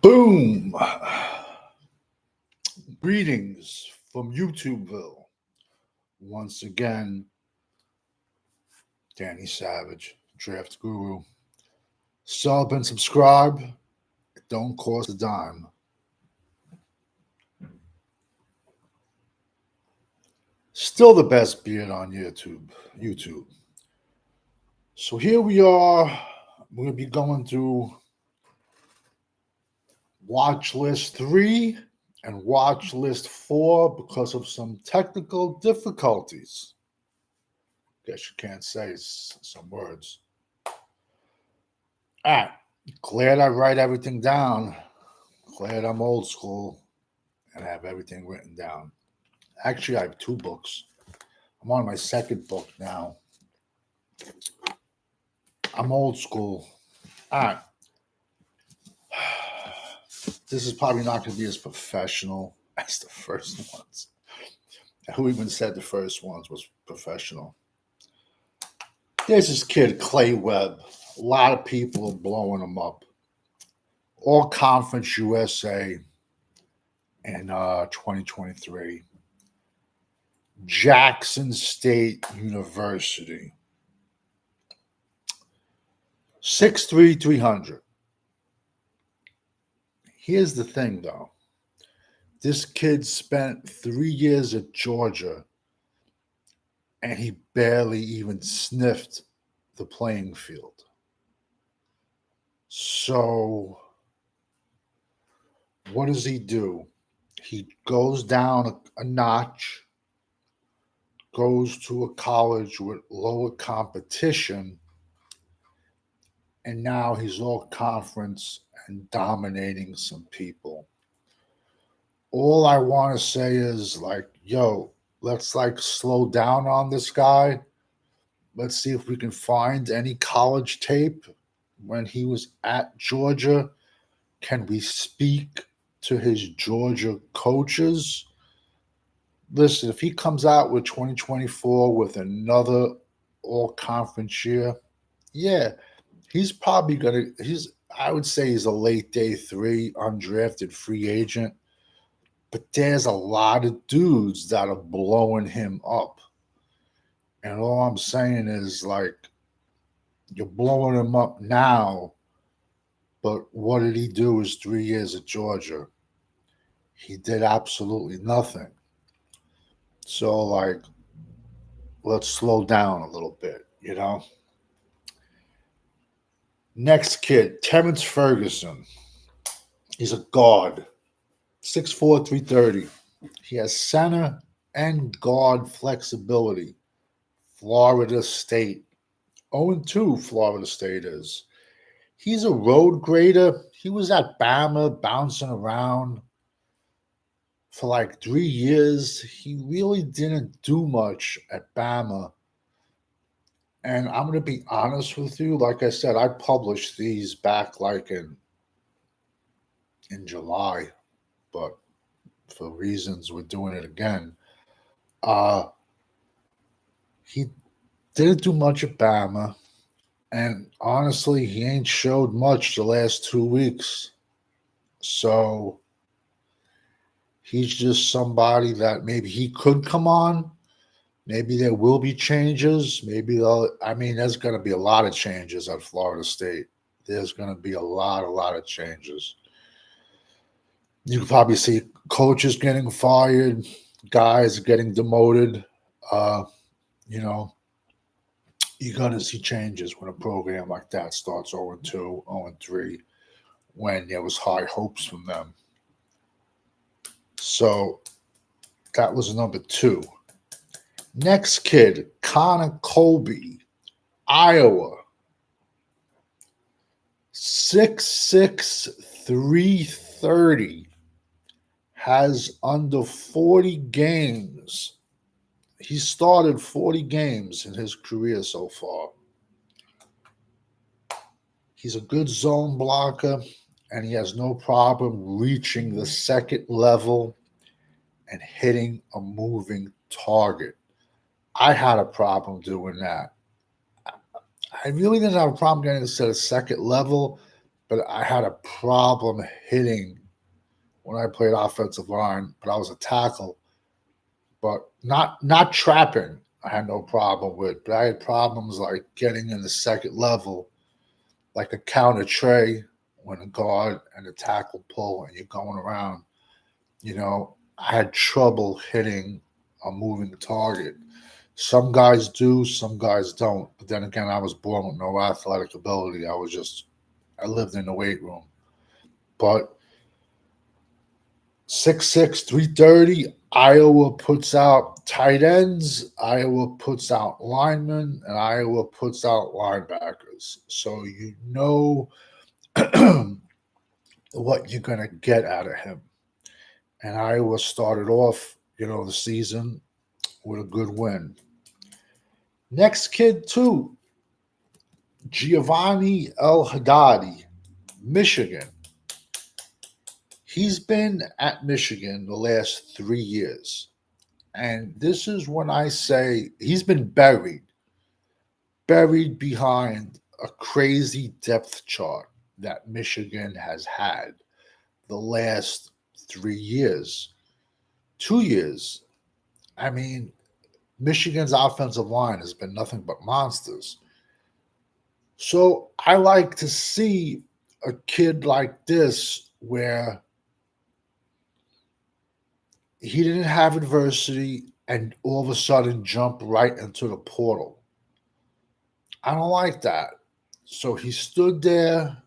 Boom! Greetings from YouTubeville. Once again, Danny Savage, Draft Guru. Sub and subscribe. It don't cost a dime. Still the best beard on YouTube. YouTube. So here we are. We're gonna be going through watch list 3 and watch list 4 because of some technical difficulties. Guess you can't say some words. All right. Glad I write everything down. Glad I'm old school and have everything written down. Actually, I have 2 books. I'm on my second book now. I'm old school. All right. This is probably not going to be as professional as the first ones. Who even said the first ones was professional? There's this kid, Clay Webb. A lot of people are blowing him up. All Conference USA in 2023. Jackson State University. 6'3", 300. Here's the thing, though. This kid spent 3 years at Georgia, and he barely even sniffed the playing field. So, what does he do? He goes down a notch, goes to a college with lower competition, and now he's all conference and dominating some people. All I want to say is like, yo, let's like slow down on this guy. Let's see if we can find any college tape when he was at Georgia. Can we speak to his Georgia coaches? Listen, if he comes out with 2024 with another all conference year, yeah, he's probably gonna he's I would say he's a late day 3 undrafted free agent. But there's a lot of dudes that are blowing him up. And all I'm saying is like you're blowing him up now, but what did he do his 3 years at Georgia? He did absolutely nothing. So like let's slow down a little bit. Next kid, Terrence Ferguson. He's a guard, 6'4", 330. He has center and guard flexibility. Florida State. 0-2 Florida State is. He's a road grader. He was at Bama bouncing around for like 3 years. He really didn't do much at Bama. And I'm going to be honest with you. Like I said, I published these back like in July, but for reasons we're doing it again. Uh, he didn't do much at Bama. And honestly, he ain't showed much the last 2 weeks. So he's just somebody that maybe he could come on. Maybe there will be changes. There's going to be a lot of changes at Florida State. There's going to be a lot of changes. You can probably see coaches getting fired, guys getting demoted. Uh, you know, you're going to see changes when a program like that starts 0-2, 0-3, when there was high hopes from them. So that was number 2. Next kid, Connor Colby, Iowa. 6'6", 330. Has under 40 games. He started 40 games in his career so far. He's a good zone blocker, and he has no problem reaching the second level and hitting a moving target. I had a problem doing that. I really didn't have a problem getting to the second level, but I had a problem hitting when I played offensive line, but I was a tackle, but not trapping. I had no problem with, but I had problems like getting in the second level, like a counter tray when a guard and a tackle pull and you're going around. I had trouble hitting a moving target. Some guys do, some guys don't. But then again, I was born with no athletic ability. I lived in the weight room. But 6'6", 330, Iowa puts out tight ends, Iowa puts out linemen, and Iowa puts out linebackers. So you know what you're going to get out of him. And Iowa started off, the season with a good win. Next kid, too, Giovanni El Haddadi, Michigan. He's been at Michigan the last 3 years. And this is when I say he's been buried behind a crazy depth chart that Michigan has had the last 3 years, 2 years. I mean, Michigan's offensive line has been nothing but monsters. So I like to see a kid like this where he didn't have adversity and all of a sudden jump right into the portal. I don't like that. So he stood there,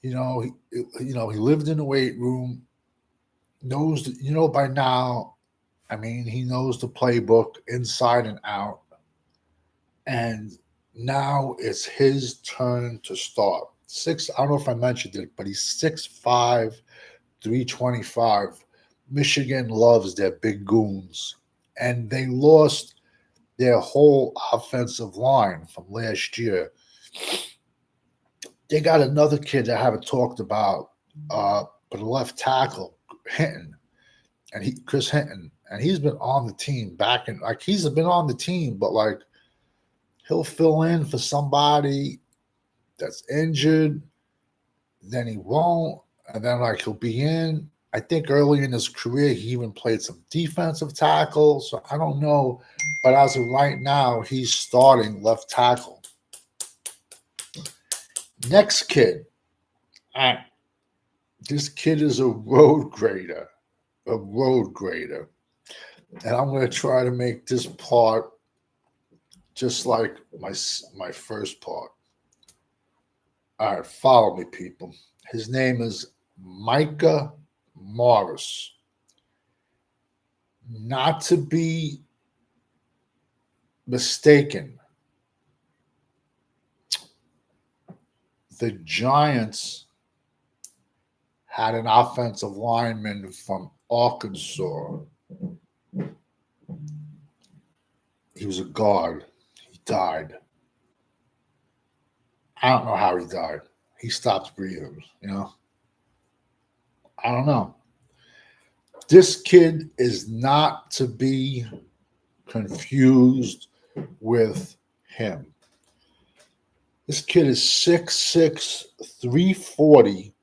he lived in the weight room, knows, by now, I mean, he knows the playbook inside and out. And now it's his turn to start. I don't know if I mentioned it, but he's 6'5", 325. Michigan loves their big goons. And they lost their whole offensive line from last year. They got another kid that I haven't talked about, but a left tackle, Hinton, Chris Hinton, and he's been on the team he's been on the team, but like he'll fill in for somebody that's injured, then he won't, and then like he'll be in. I think early in his career he even played some defensive tackle, so I don't know, but as of right now, he's starting left tackle. Next kid, this kid is a road grader, and I'm going to try to make this part just like my first part. All right, follow me, people. His name is Micah Morris. Not to be mistaken, the Giants had an offensive lineman from Arkansas. He was a guard. He died. I don't know how he died. He stopped breathing, I don't know. This kid is not to be confused with him. This kid is 6'6", 340,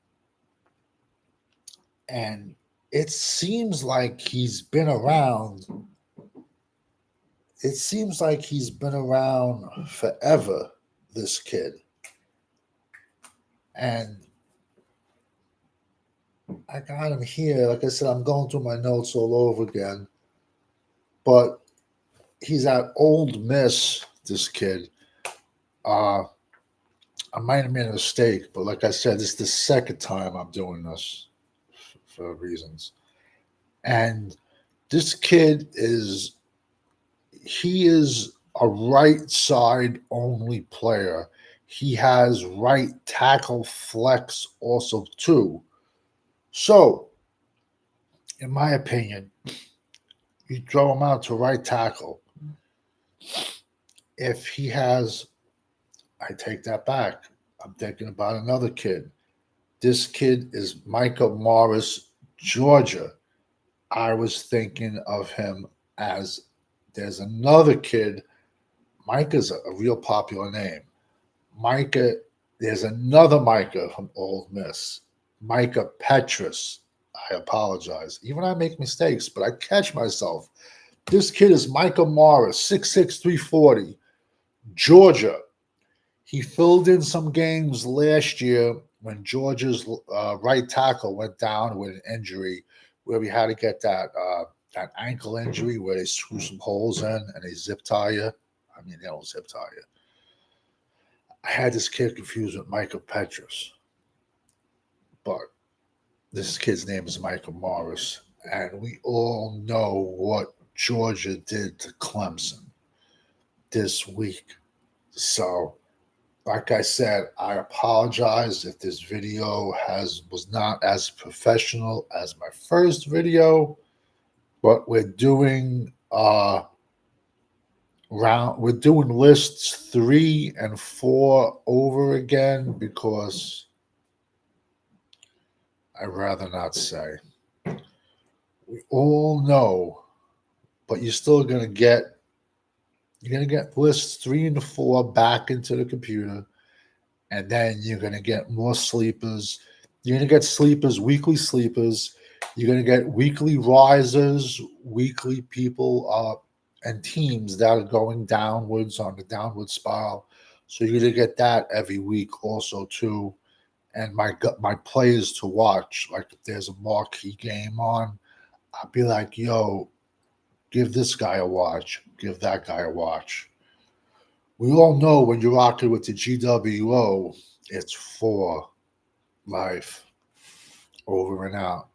and it seems like he's been around. It seems like he's been around forever, this kid. And I got him here. Like I said, I'm going through my notes all over again. But he's at Ole Miss, this kid. I might have made a mistake, but like I said, this is the second time I'm doing this for reasons. And this kid is a right side only player. He has right tackle flex also too. So, in my opinion, you throw him out to right tackle. If he has, I take that back. I'm thinking about another kid. This kid is Micah Morris, Georgia. I was thinking of him as there's another kid. Micah's a real popular name. Micah There's another Micah from Ole Miss, Micah Petrus. I apologize. Even I make mistakes, but I catch myself. This kid is Micah Morris, 6'6", 340, Georgia. He filled in some games last year when Georgia's right tackle went down with an injury, where we had to get that ankle injury where they screw some holes in and they zip tie you. I mean, they don't zip tie you. I had this kid confused with Micah Petrus, but this kid's name is Micah Morris, and we all know what Georgia did to Clemson this week. So, like I said, I apologize if this video was not as professional as my first video, but we're doing lists 3 and 4 over again because I'd rather not say. We all know, but you're gonna get lists 3 and 4 back into the computer, and then you're gonna get more sleepers. You're gonna get sleepers, weekly sleepers. You're gonna get weekly risers, weekly people and teams that are going downwards on the downward spiral. So you're gonna get that every week also too. And my players to watch, like if there's a marquee game on, I'll be like, yo, give this guy a watch, give that guy a watch. We all know when you're rocking with the GWO, it's for life. Over and out.